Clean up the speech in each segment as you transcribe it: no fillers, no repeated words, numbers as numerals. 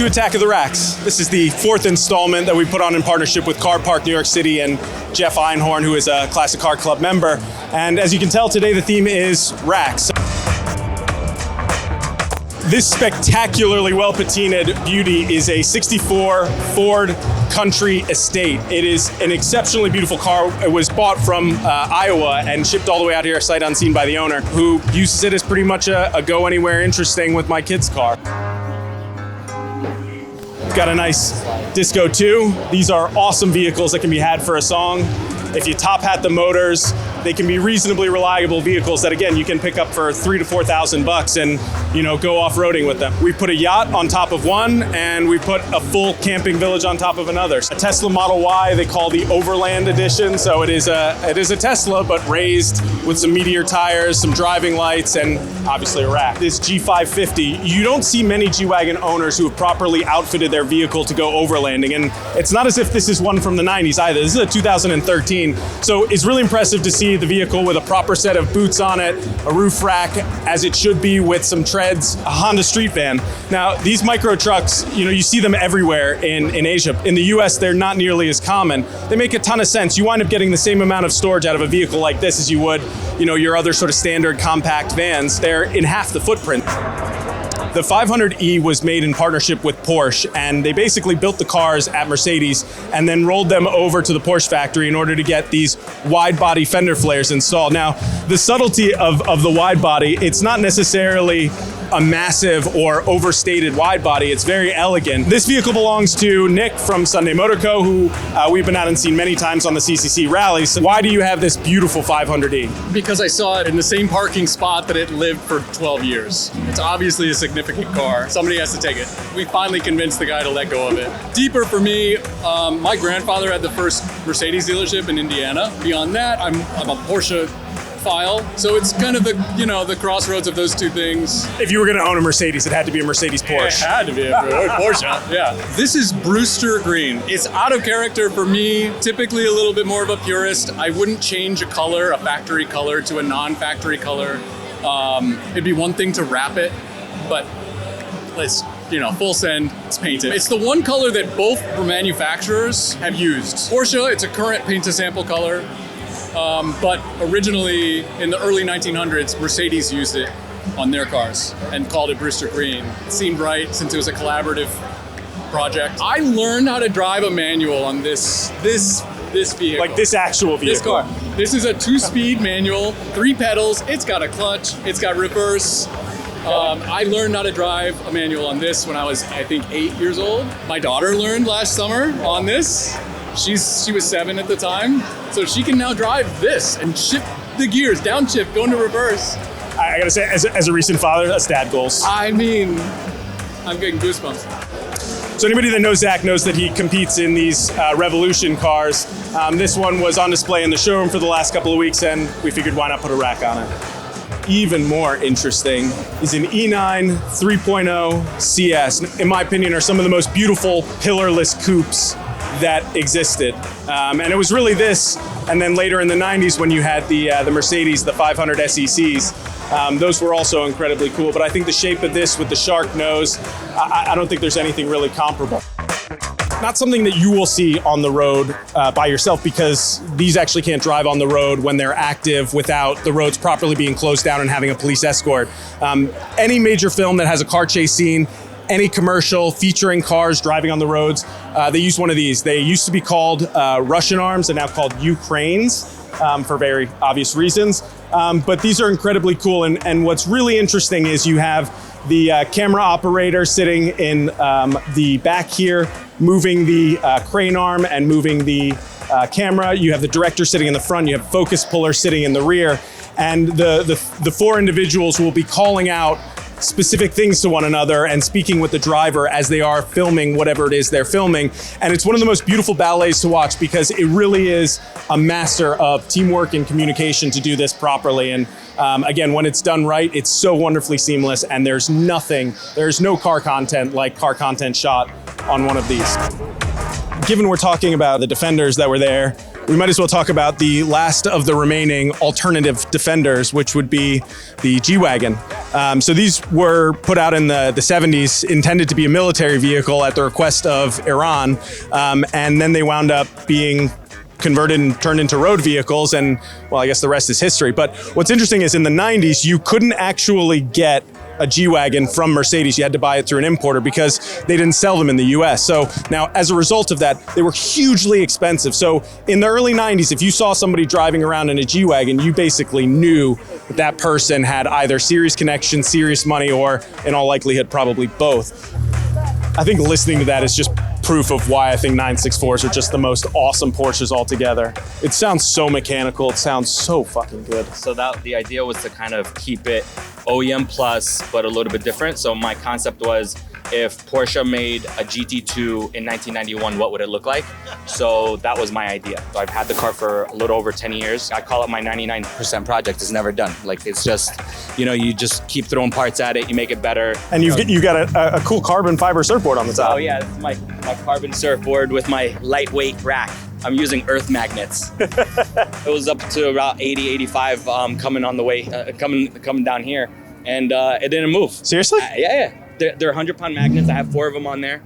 to Attack of the Racks. This is the 4th installment that we put on in partnership with Car Park New York City and Jeff Einhorn, who is a Classic Car Club member. And as you can tell today, the theme is racks. This spectacularly well patinaed beauty is a 64 Ford Country Estate. It is an exceptionally beautiful car. It was bought from Iowa and shipped all the way out here sight unseen by the owner, who uses it as pretty much a go anywhere interesting with my kid's car. Got a nice Disco 2. These are awesome vehicles that can be had for a song. If you top hat the motors, they can be reasonably reliable vehicles that, again, you can pick up for $3,000 to $4,000 and, go off-roading with them. We put a yacht on top of one, and we put a full camping village on top of another. A Tesla Model Y they call the Overland Edition, so it is a Tesla, but raised with some Meteor tires, some driving lights, and obviously a rack. This G550, you don't see many G-Wagen owners who have properly outfitted their vehicle to go overlanding, and it's not as if this is one from the 90s either. This is a 2013, so it's really impressive to see the vehicle with a proper set of boots on it, a roof rack, as it should be, with some treads, a Honda street van. Now, these micro trucks, you see them everywhere in Asia. In the US, they're not nearly as common. They make a ton of sense. You wind up getting the same amount of storage out of a vehicle like this as you would, your other sort of standard compact vans. They're in half the footprint. The 500e was made in partnership with Porsche, and they basically built the cars at Mercedes and then rolled them over to the Porsche factory in order to get these wide body fender flares installed. Now, the subtlety of the wide body, it's not necessarily a massive or overstated wide body. It's very elegant. This vehicle belongs to Nick from Sunday Motor Co., who we've been out and seen many times on the CCC rallies. So why do you have this beautiful 500e? Because I saw it in the same parking spot that it lived for 12 years. It's obviously a significant car. Somebody has to take it. We finally convinced the guy to let go of it. Deeper for me, my grandfather had the first Mercedes dealership in Indiana. Beyond that, I'm a Porsche file. So it's kind of the crossroads of those two things. If you were going to own a Mercedes, it had to be a Mercedes Porsche. It had to be a Porsche, yeah. This is Brewster Green. It's out of character for me, typically a little bit more of a purist. I wouldn't change a color, a factory color, to a non-factory color. It'd be one thing to wrap it, but let's, full send, it's painted. It's the one color that both manufacturers have used. Porsche, it's a current paint to sample color. But originally, in the early 1900s, Mercedes used it on their cars and called it Brewster Green. It seemed right since it was a collaborative project. I learned how to drive a manual on this vehicle. Like this actual vehicle? This car. This is a 2-speed manual, 3 pedals. It's got a clutch. It's got reverse. I learned how to drive a manual on this when I was, I think, 8 years old. My daughter learned last summer on this. She was 7 at the time, so she can now drive this and shift the gears, downshift, go into reverse. I gotta say, as a recent father, that's dad goals. I mean, I'm getting goosebumps. So anybody that knows Zach knows that he competes in these Revolution cars. This one was on display in the showroom for the last couple of weeks, and we figured why not put a rack on it. Even more interesting is an E9 3.0 CS. In my opinion, are some of the most beautiful pillarless coupes that existed. And it was really this, and then later in the 90s when you had the Mercedes, the 500 SECs, those were also incredibly cool. But I think the shape of this with the shark nose, I don't think there's anything really comparable. Not something that you will see on the road by yourself, because these actually can't drive on the road when they're active without the roads properly being closed down and having a police escort. Any major film that has a car chase scene, any commercial featuring cars driving on the roads, they use one of these. They used to be called Russian arms and now called Ukraines for very obvious reasons. But these are incredibly cool. And what's really interesting is you have the camera operator sitting in the back here, moving the crane arm and moving the camera. You have the director sitting in the front. You have focus puller sitting in the rear. And the 4 individuals will be calling out specific things to one another and speaking with the driver as they are filming whatever it is they're filming. And it's one of the most beautiful ballets to watch, because it really is a master of teamwork and communication to do this properly. And again, when it's done right, it's so wonderfully seamless, and there's no car content like car content shot on one of these. Given we're talking about the Defenders that were there, we might as well talk about the last of the remaining alternative Defenders, which would be the G-Wagen. So these were put out in the 70s, intended to be a military vehicle at the request of Iran, and then they wound up being converted and turned into road vehicles, and well, I guess the rest is history. But what's interesting is in the 90s, you couldn't actually get a G-Wagen from Mercedes. You had to buy it through an importer because they didn't sell them in the US. So now, as a result of that, they were hugely expensive. So in the early 90s, if you saw somebody driving around in a G-Wagen, you basically knew that that person had either serious connections, serious money, or in all likelihood, probably both. I think listening to that is just proof of why I think 964s are just the most awesome Porsches altogether. It sounds so mechanical. It sounds so fucking good. So the idea was to kind of keep it OEM plus, but a little bit different. So my concept was, if Porsche made a GT2 in 1991, what would it look like? So that was my idea. So I've had the car for a little over 10 years. I call it my 99% project. It's never done. Like, it's just, you just keep throwing parts at it, you make it better. And you got a cool carbon fiber surfboard on the top. Oh yeah, this is my carbon surfboard with my lightweight rack. I'm using earth magnets. It was up to about 80, 85 coming on the way, coming down here, and it didn't move. Seriously? Yeah. They're 100-pound magnets. I have 4 of them on there.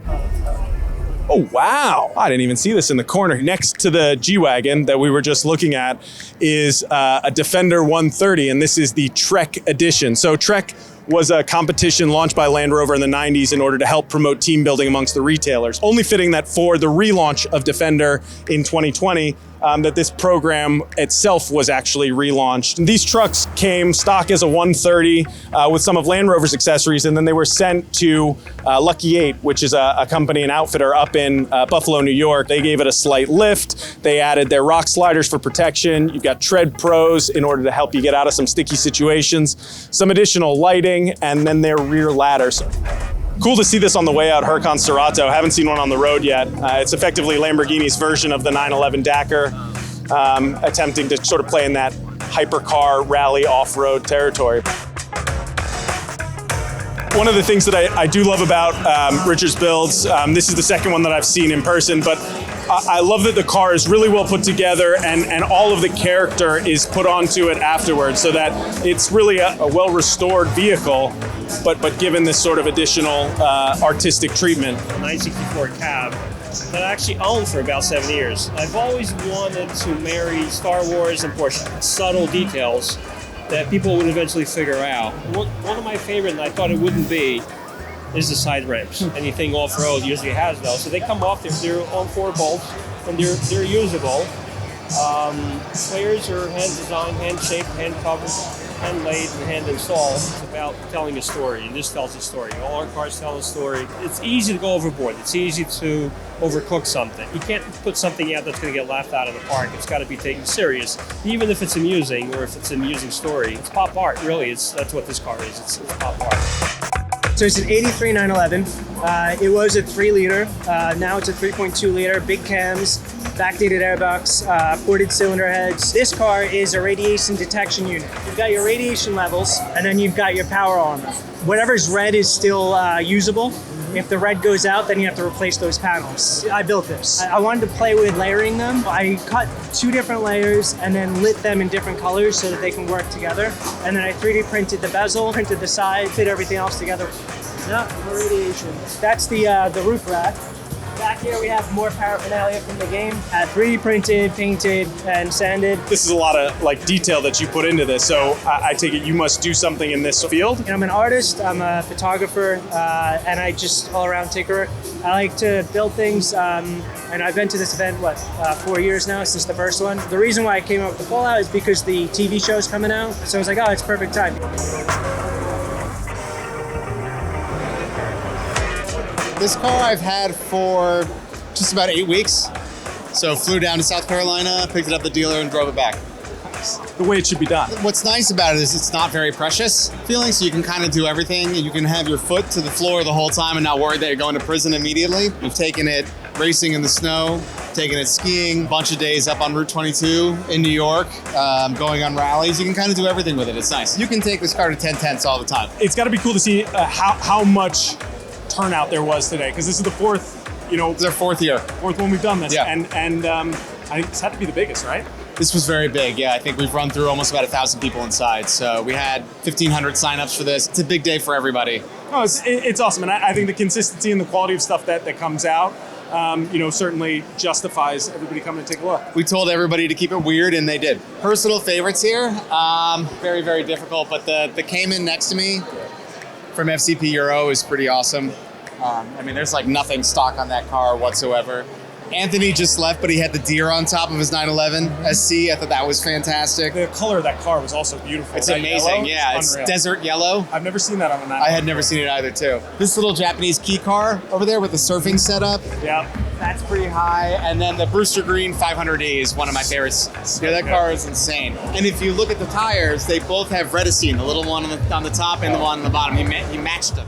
Oh, wow. I didn't even see this in the corner. Next to the G-Wagen that we were just looking at is a Defender 130, and this is the Trek edition. So Trek was a competition launched by Land Rover in the 90s in order to help promote team building amongst the retailers. Only fitting that for the relaunch of Defender in 2020, that this program itself was actually relaunched. These trucks came stock as a 130 with some of Land Rover's accessories, and then they were sent to Lucky 8, which is a company, an outfitter up in Buffalo, New York. They gave it a slight lift. They added their rock sliders for protection. You've got tread pros in order to help you get out of some sticky situations, some additional lighting, and then their rear ladders. Cool to see this on the way out, Huracan Cerato. Haven't seen one on the road yet. It's effectively Lamborghini's version of the 911 Dakar, attempting to sort of play in that hypercar rally off-road territory. One of the things that I do love about Richard's builds, this is the second one that I've seen in person, but I love that the car is really well put together, and all of the character is put onto it afterwards, so that it's really a well-restored vehicle, but given this sort of additional artistic treatment. A 964 cab that I actually owned for about 7 years. I've always wanted to marry Star Wars and Porsche. Subtle details that people would eventually figure out. One of my favorite, and I thought it wouldn't be, is the side ramps. Anything off-road usually has those. So they come off, they're on 4 bolts, and they're usable. Players are hand-designed, hand-shaped, hand-covered, hand-laid, and hand-installed. It's about telling a story, and this tells a story. All our cars tell a story. It's easy to go overboard. It's easy to overcook something. You can't put something out that's going to get laughed out of the park. It's got to be taken serious, even if it's amusing or if it's an amusing story. It's pop art, really. That's what this car is. It's pop art. So it's an 83 911. It was a 3-liter. Now it's a 3.2-liter. Big cams, backdated airbox, ported cylinder heads. This car is a radiation detection unit. You've got your radiation levels, and then you've got your power armor. Whatever's red is still usable. If the red goes out, then you have to replace those panels. I built this. I wanted to play with layering them. I cut 2 different layers and then lit them in different colors so that they can work together. And then I 3D printed the bezel, printed the side, fit everything else together. Yeah, no radiation. That's the roof rack. Back here we have more paraphernalia from the game. 3D printed, painted, and sanded. This is a lot of detail that you put into this, so I take it you must do something in this field? And I'm an artist, I'm a photographer, and I just all-around tinkerer. I like to build things, and I've been to this event, 4 years now, since the first one. The reason why I came up with the Fallout is because the TV show's coming out, so I was like, oh, it's perfect time. This car I've had for just about 8 weeks. So flew down to South Carolina, picked it up at the dealer, and drove it back. The way it should be done. What's nice about it is it's not very precious feeling, so you can kind of do everything. You can have your foot to the floor the whole time and not worry that you're going to prison immediately. We've taken it racing in the snow, taken it skiing, a bunch of days up on Route 22 in New York, going on rallies. You can kind of do everything with it. It's nice. You can take this car to 10/10s all the time. It's got to be cool to see how much turnout there was today, because this is the fourth, It's our 4th year. 4th one we've done this. Yeah. And I think this had to be the biggest, right? This was very big, yeah. I think we've run through almost about 1,000 people inside. So we had 1,500 signups for this. It's a big day for everybody. Oh, it's awesome, and I think the consistency and the quality of stuff that comes out, certainly justifies everybody coming to take a look. We told everybody to keep it weird, and they did. Personal favorites here, very, very difficult, but the Cayman next to me from FCP Euro is pretty awesome. There's like nothing stock on that car whatsoever. Anthony just left, but he had the deer on top of his 911 SC. I thought that was fantastic. The color of that car was also beautiful. It's That amazing, yellow, yeah. It's unreal. desert yellow. I've never seen that on a 911. I had never seen it either, too. This little Japanese key car over there with the surfing setup. Yeah. That's pretty high. And then the Brewster Green 500E is one of my favorites. Yeah, that car is insane. And if you look at the tires, they both have Redicine, the little one on the top and the one on the bottom. He matched them.